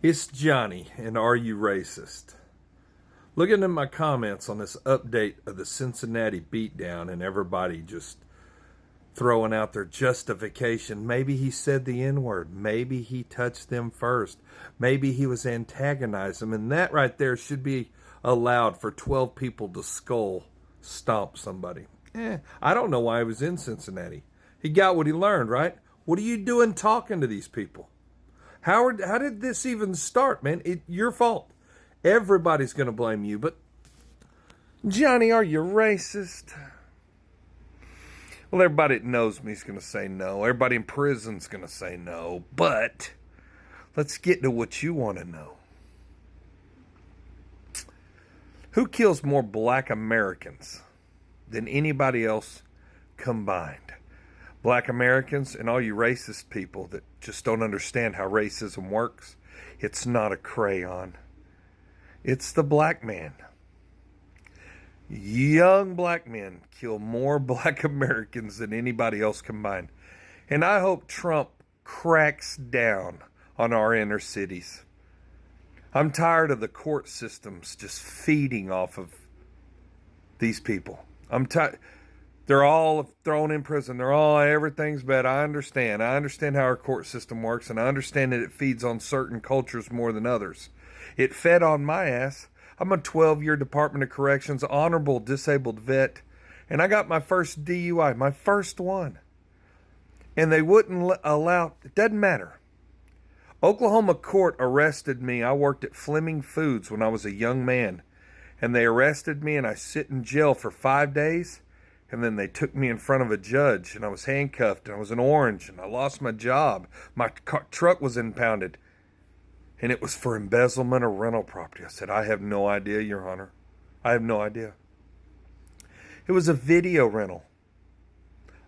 It's Johnny, and are you racist? Looking at my comments on this update of the Cincinnati beatdown and everybody just throwing out their justification. Maybe he said the N-word. Maybe he touched them first. Maybe he was antagonizing them. And that right there should be allowed for 12 people to skull stomp somebody. I don't know why he was in Cincinnati. He got what he learned, right? What are you doing talking to these people? How did this even start, man? Your fault. Everybody's going to blame you. But, Johnny, are you racist? Well, everybody that knows me is going to say no. Everybody in prison's going to say no. But let's get to what you want to know. Who kills more black Americans than anybody else combined? Black Americans and all you racist people that just don't understand how racism works. It's not a crayon. It's the black man. Young black men kill more black Americans than anybody else combined. And I hope Trump cracks down on our inner cities. I'm tired of the court systems just feeding off of these people. I'm tired. They're all thrown in prison. Everything's bad. I understand. I understand how our court system works, and I understand that it feeds on certain cultures more than others. It fed on my ass. I'm a 12-year Department of Corrections honorable disabled vet, and I got my first DUI, my first one. And they wouldn't allow, it doesn't matter. Oklahoma court arrested me. I worked at Fleming Foods when I was a young man, and they arrested me, and I sit in jail for 5 days. And then they took me in front of a judge, and I was handcuffed, and I was in orange, and I lost my job. My truck was impounded, and it was for embezzlement of rental property. I said, I have no idea, Your Honor. I have no idea. It was a video rental.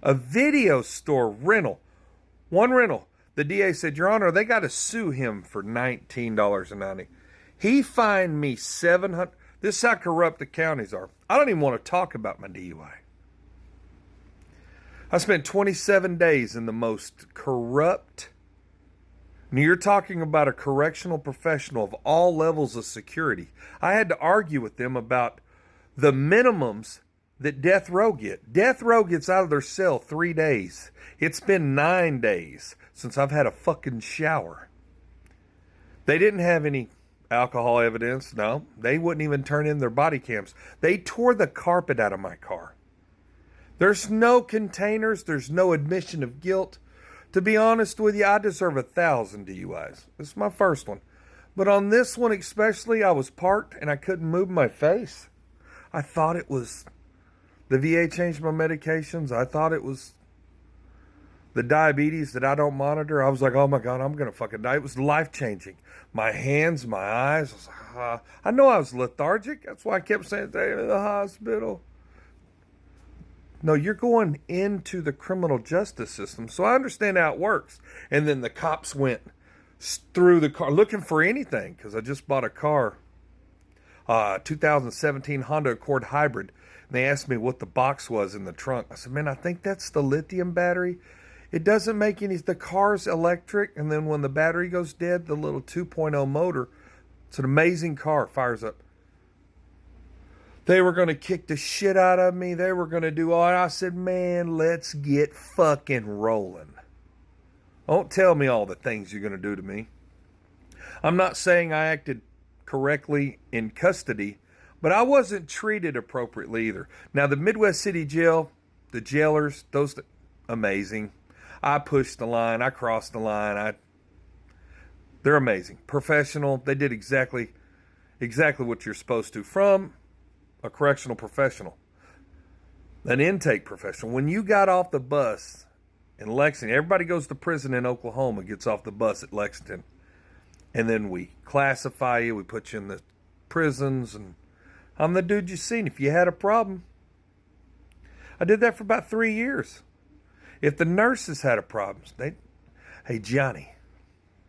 A video store rental. One rental. The DA said, Your Honor, they got to sue him for $19.90. He fined me $700. This is how corrupt the counties are. I don't even want to talk about my DUI. I spent 27 days in the most corrupt. Now you're talking about a correctional professional of all levels of security. I had to argue with them about the minimums that death row get. Death row gets out of their cell 3 days. It's been 9 days since I've had a fucking shower. They didn't have any alcohol evidence. No, they wouldn't even turn in their body cams. They tore the carpet out of my car. There's no containers. There's no admission of guilt. To be honest with you, I deserve 1,000 DUIs. This is my first one. But on this one especially, I was parked and I couldn't move my face. I thought it was the VA changed my medications. I thought it was the diabetes that I don't monitor. I was like, oh my God, I'm going to fucking die. It was life-changing. My hands, my eyes. I was like, I know I was lethargic. That's why I kept saying, stay in the hospital. No, you're going into the criminal justice system. So I understand how it works. And then the cops went through the car looking for anything because I just bought a car, 2017 Honda Accord Hybrid. And they asked me what the box was in the trunk. I said, man, I think that's the lithium battery. It doesn't make any, the car's electric. And then when the battery goes dead, the little 2.0 motor, it's an amazing car, fires up. They were going to kick the shit out of me. They were going to do all. I said, man, let's get fucking rolling. Don't tell me all the things you're going to do to me. I'm not saying I acted correctly in custody, but I wasn't treated appropriately either. Now, the Midwest City Jail, the jailers, those, amazing. I pushed the line. I crossed the line. They're amazing. Professional. They did exactly what you're supposed to from a correctional professional, an intake professional. When you got off the bus in Lexington, everybody goes to prison in Oklahoma, gets off the bus at Lexington, and then we classify you, we put you in the prisons, and I'm the dude you seen if you had a problem. I did that for about 3 years. If the nurses had a problem, hey, Johnny,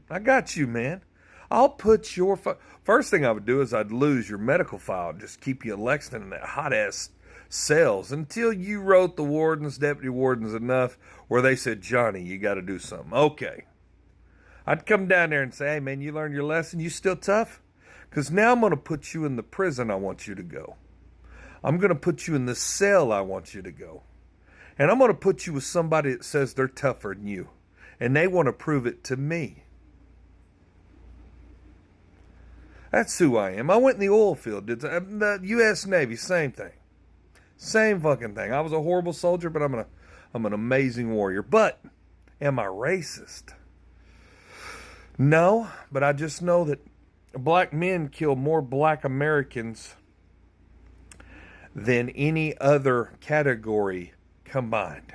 I got you, man. I'll put your... First thing I would do is I'd lose your medical file and just keep you in Lexington in that hot-ass cells until you wrote the wardens, deputy wardens enough where they said, Johnny, you got to do something. Okay. I'd come down there and say, hey, man, you learned your lesson? You still tough? Because now I'm going to put you in the prison I want you to go. I'm going to put you in the cell I want you to go. And I'm going to put you with somebody that says they're tougher than you. And they want to prove it to me. That's who I am. I went in the oil field. The U.S. Navy, same thing. Same fucking thing. I was a horrible soldier, but I'm an amazing warrior. But am I racist? No, but I just know that black men kill more black Americans than any other category combined.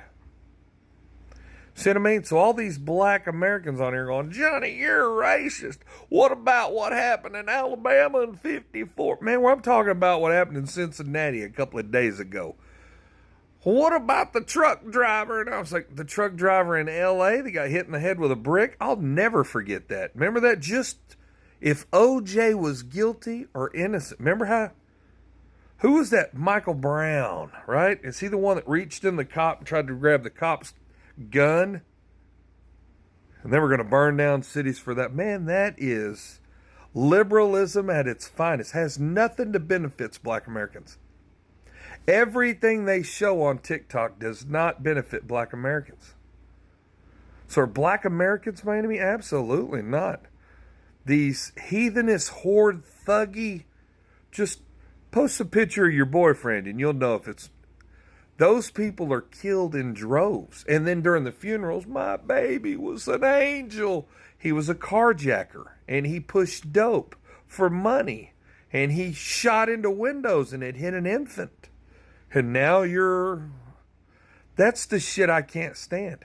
See what I mean? So all these black Americans on here going, Johnny, you're a racist. What about what happened in Alabama in 54? Man, well, I'm talking about what happened in Cincinnati a couple of days ago. What about the truck driver? And I was like, the truck driver in L.A. that got hit in the head with a brick? I'll never forget that. Remember that? Just if O.J. was guilty or innocent. Remember how? Who was that? Michael Brown, right? Is he the one that reached in the cop and tried to grab the cop's gun? And they were going to burn down cities for that. Man, that is liberalism at its finest. Has nothing to benefit black Americans. Everything they show on TikTok does not benefit black Americans. So are black Americans my enemy? Absolutely not. These heathenish, horde, thuggy, just post a picture of your boyfriend and you'll know if it's... Those people are killed in droves. And then during the funerals, my baby was an angel. He was a carjacker and he pushed dope for money. And he shot into windows and it hit an infant. And now that's the shit I can't stand.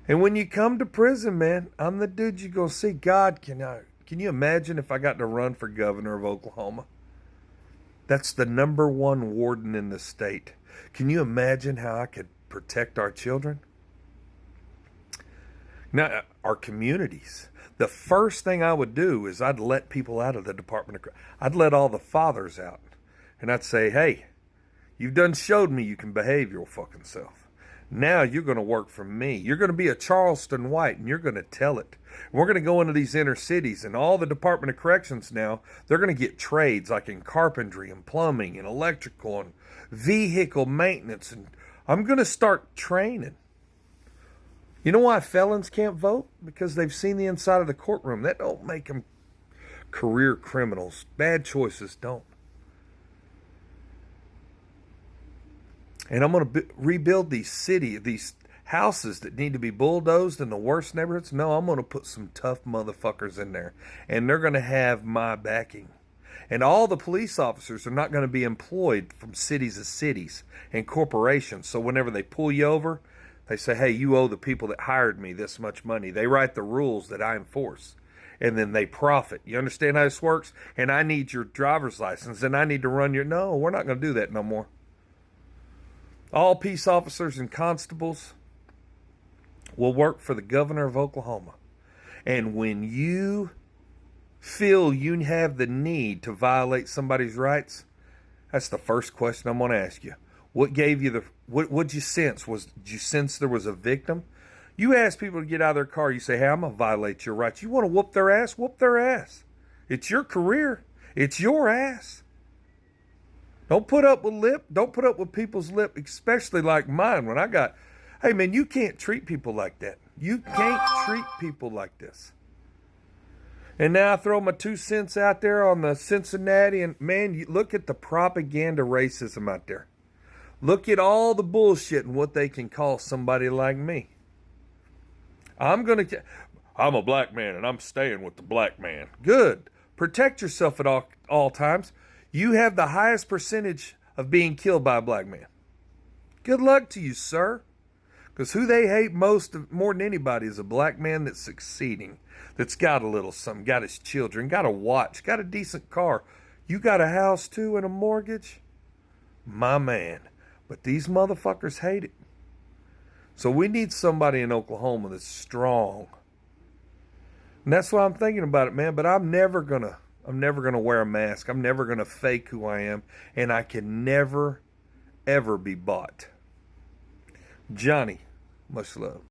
And when you come to prison, man, I'm the dude you go see. God, can you imagine if I got to run for governor of Oklahoma? That's the number one warden in the state. Can you imagine how I could protect our children? Now, our communities. The first thing I would do is I'd let people out of the Department of... I'd let all the fathers out. And I'd say, hey, you've done showed me you can behave your fucking self. Now you're going to work for me. You're going to be a Charleston White and you're going to tell it. We're going to go into these inner cities and all the Department of Corrections now, they're going to get trades like in carpentry and plumbing and electrical and vehicle maintenance. And I'm going to start training. You know why felons can't vote? Because they've seen the inside of the courtroom. That don't make them career criminals. Bad choices don't. And I'm going to rebuild these houses that need to be bulldozed in the worst neighborhoods. No, I'm going to put some tough motherfuckers in there. And they're going to have my backing. And all the police officers are not going to be employed from cities to cities and corporations. So whenever they pull you over, they say, hey, you owe the people that hired me this much money. They write the rules that I enforce. And then they profit. You understand how this works? And I need your driver's license. And I need to run your... No, we're not going to do that no more. All peace officers and constables will work for the governor of Oklahoma. And when you feel you have the need to violate somebody's rights, that's the first question I'm going to ask you. What gave you what'd you sense? Did you sense there was a victim? You ask people to get out of their car, you say, hey, I'm going to violate your rights. You want to whoop their ass? Whoop their ass. It's your career. It's your ass. Don't put up with people's lip, especially like mine when I got, hey man, you can't treat people like that. You can't treat people like this. And now I throw my 2 cents out there on the Cincinnati and man, you look at the propaganda racism out there. Look at all the bullshit and what they can call somebody like me. I'm a black man and I'm staying with the black man. Good. Protect yourself at all times. You have the highest percentage of being killed by a black man. Good luck to you, sir. Because who they hate more than anybody is a black man that's succeeding, that's got a little something, got his children, got a watch, got a decent car. You got a house too and a mortgage? My man. But these motherfuckers hate it. So we need somebody in Oklahoma that's strong. And that's why I'm thinking about it, man. But I'm never gonna wear a mask. I'm never going to fake who I am. And I can never, ever be bought. Johnny, much love.